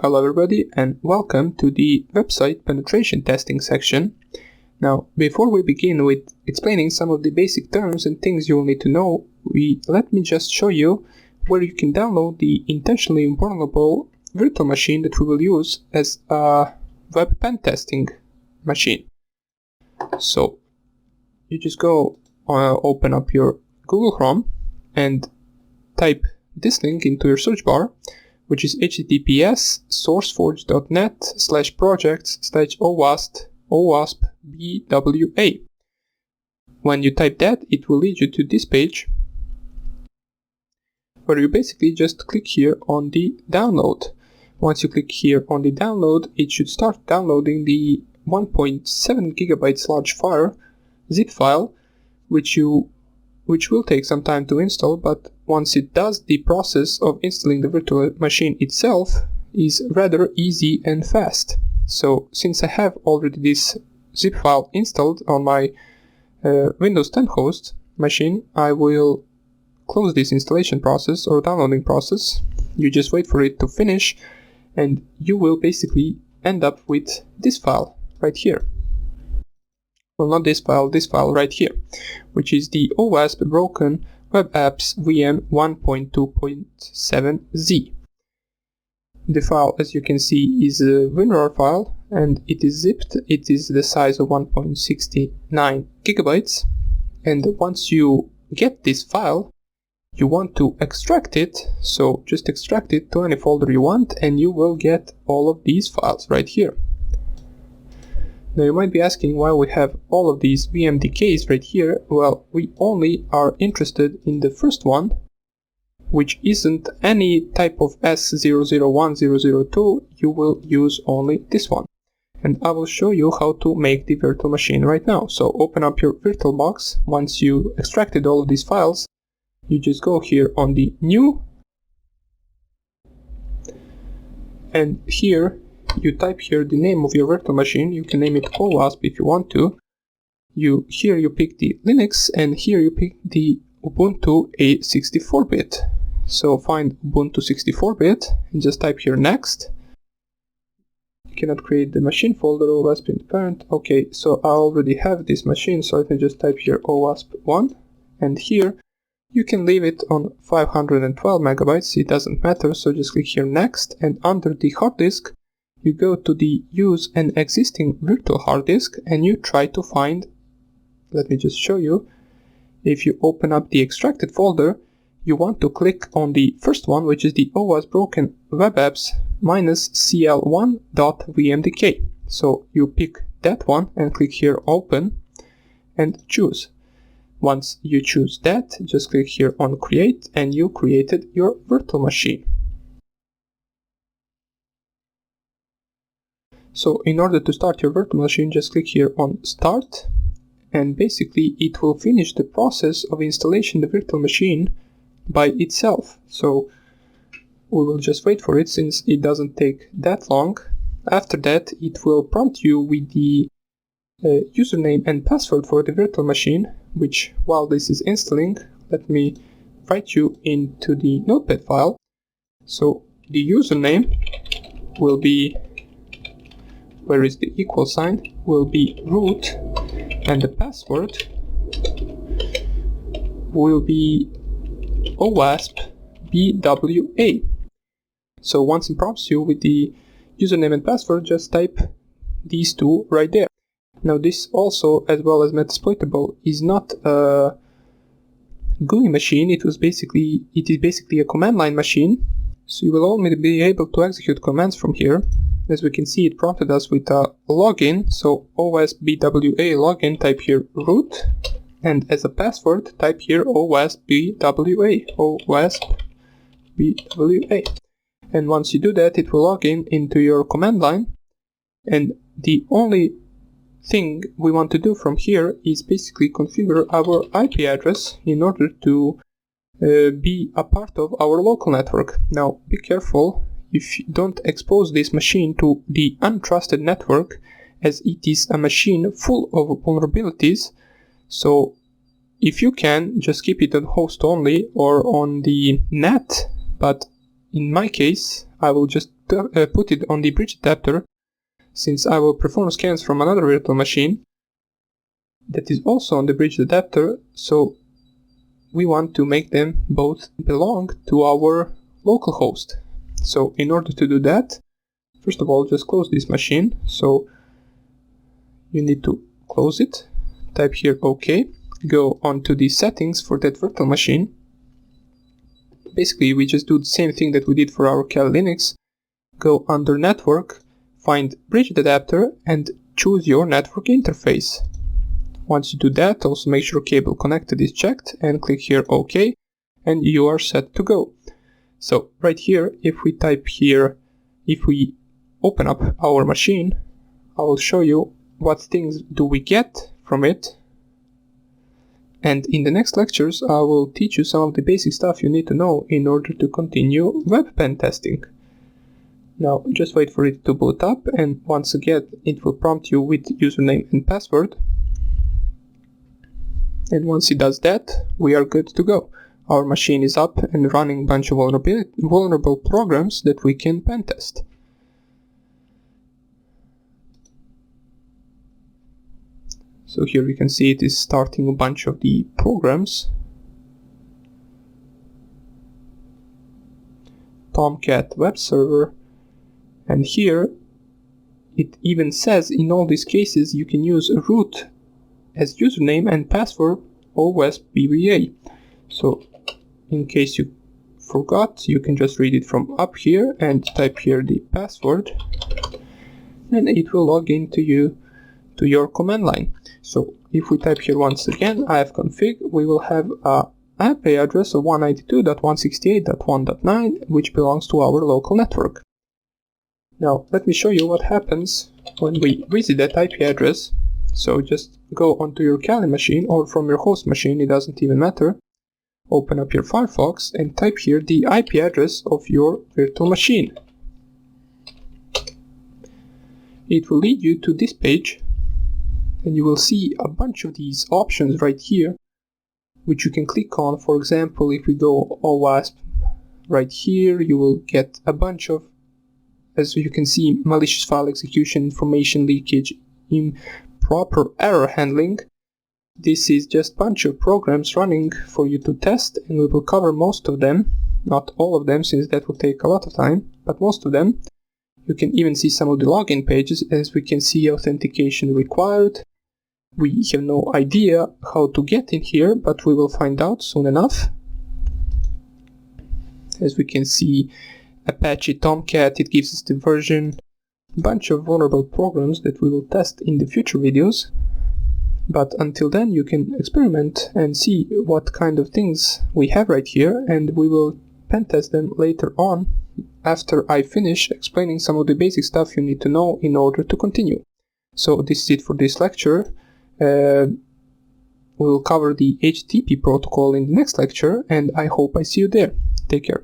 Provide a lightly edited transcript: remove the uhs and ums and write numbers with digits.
Hello everybody and welcome to the website penetration testing section. Now, before we begin with explaining some of the basic terms and things you will need to know, let me just show you where you can download the intentionally invulnerable virtual machine that we will use as a web pen testing machine. So, you just go open up your Google Chrome and type this link into your search bar, which is https://projects/owasp/bwa. When you type that, it will lead you to this page, where you basically just click here on the download. Once you click here on the download, it should start downloading the 1.7 gigabytes large zip file, which will take some time to install, but once it does, the process of installing the virtual machine itself is rather easy and fast. So since I have already this zip file installed on my Windows 10 host machine, I will close this installation process or downloading process. You just wait for it to finish and you will basically end up with this file right here. Well, not this file right here, which is the Owasp broken web apps VM 1.2.7z. The file, as you can see, is a WinRAR file and it is zipped. It is the size of 1.69 gigabytes. And once you get this file, you want to extract it. So just extract it to any folder you want and you will get all of these files right here. Now you might be asking why we have all of these VMDKs right here. Well, we only are interested in the first one, which isn't any type of S001002. You will use only this one. And I will show you how to make the virtual machine right now. So open up your VirtualBox. Once you extracted all of these files, you just go here on the new, and here you type here the name of your virtual machine. You can name it Owasp if you want to. Here you pick the Linux and here you pick the Ubuntu a 64-bit. So find Ubuntu 64-bit and just type here next. You cannot create the machine folder Owasp in the parent. Okay, so I already have this machine, so I can just type here Owasp1, and here you can leave it on 512 megabytes, it doesn't matter, so just click here next, and under the hard disk you go to the use an existing virtual hard disk and you try to find, let me just show you, if you open up the extracted folder, you want to click on the first one, which is the Owasp broken web apps -cl1.vmdk. So you pick that one and click here open and choose. Once you choose that, just click here on create and you created your virtual machine. So in order to start your virtual machine, just click here on start and basically it will finish the process of installation of the virtual machine by itself. So we will just wait for it since it doesn't take that long. After that, it will prompt you with the username and password for the virtual machine, which while this is installing, let me write you into the notepad file. So the username will be, where is the equal sign, will be root, and the password will be Owasp BWA. So once it prompts you with the username and password, just type these two right there. Now this also, as well as Metasploitable, is not a GUI machine. It is basically a command line machine. So you will only be able to execute commands from here. As we can see, it prompted us with a login. So Owasp BWA login, type here root, and as a password, type here Owasp BWA. Owasp BWA. And once you do that, it will log into your command line. And the only thing we want to do from here is basically configure our IP address in order to be a part of our local network. Now be careful if you don't expose this machine to the untrusted network, as it is a machine full of vulnerabilities. So if you can, just keep it on host only or on the net, but in my case I will just put it on the bridge adapter, since I will perform scans from another virtual machine that is also on the bridge adapter, so we want to make them both belong to our local host. So in order to do that, first of all, just close this machine. So you need to close it, type here OK, go on to the settings for that virtual machine. Basically, we just do the same thing that we did for our Kali Linux. Go under network, find bridge adapter and choose your network interface. Once you do that, also make sure cable connected is checked and click here OK, and you are set to go. So right here, if we type here, if we open up our machine, I will show you what things do we get from it. And in the next lectures, I will teach you some of the basic stuff you need to know in order to continue web pen testing. Now, just wait for it to boot up, and once again, it will prompt you with username and password. And once it does that, we are good to go. Our machine is up and running a bunch of vulnerable programs that we can pen test. So here we can see it is starting a bunch of the programs. Tomcat web server. And here it even says in all these cases you can use root as username and password Owasp BBA. So in case you forgot, you can just read it from up here and type here the password, and it will log into you to your command line. So if we type here once again ifconfig, we will have a IP address of 192.168.1.9, which belongs to our local network. Now let me show you what happens when we visit that IP address. So just go onto your Kali machine or from your host machine, it doesn't even matter. Open up your Firefox and type here the IP address of your virtual machine. It will lead you to this page, and you will see a bunch of these options right here, which you can click on. For example, if we go Owasp right here, you will get a bunch of, as you can see, malicious file execution, information leakage, improper error handling. This is just a bunch of programs running for you to test, and we will cover most of them, not all of them since that will take a lot of time, but most of them. You can even see some of the login pages. As we can see, authentication required. We have no idea how to get in here, but we will find out soon enough. As we can see, Apache Tomcat, it gives us the version, a bunch of vulnerable programs that we will test in the future videos. But until then, you can experiment and see what kind of things we have right here, and we will pen test them later on after I finish explaining some of the basic stuff you need to know in order to continue. So this is it for this lecture. We'll cover the HTTP protocol in the next lecture, and I hope I see you there. Take care.